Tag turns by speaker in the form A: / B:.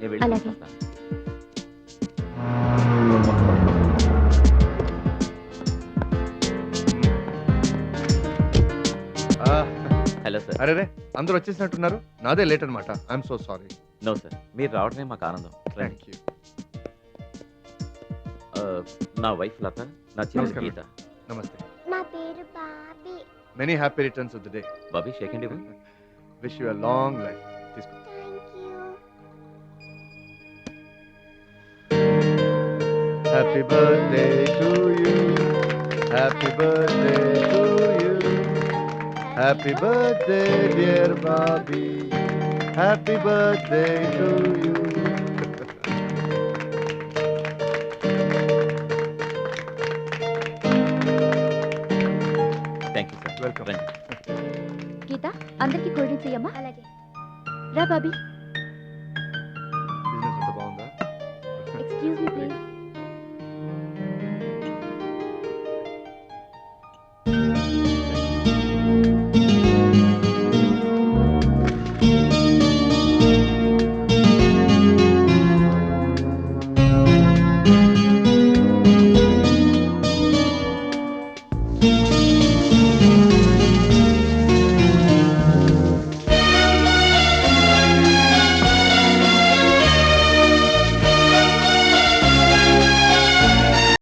A: నేను వెళ్ళి
B: అలాగే.
A: తీసుకొస్తాను. Hello sir.
C: అరే రే అందరూ వచ్చేసినట్టున్నారు. నాదే లేట్ అనమాట. I'm so sorry.
A: No sir, మీరు రావడమే మాకు ఆనందం. రండి.
C: Thank you.
A: నా వైఫ్ లత, నా చెల్లి
C: నమస్కారం.
A: గీత.
C: నమస్తే.
B: నా పేరు Bobby.
C: Many happy returns of the day.
A: Bobby shake and
C: wish you a long life. తీసుకో.
B: Thank you.
C: Happy birthday to you. Happy birthday to you. Happy birthday dear Bobby. Happy birthday to you.
A: Thank you sir.
C: Welcome.
A: రండి.
B: గీత, అందరికి cool drinks ఇయ్యమ్మా. అలాగే. రా Bobby.
C: Business అంతా బాగుందా?
B: Excuse me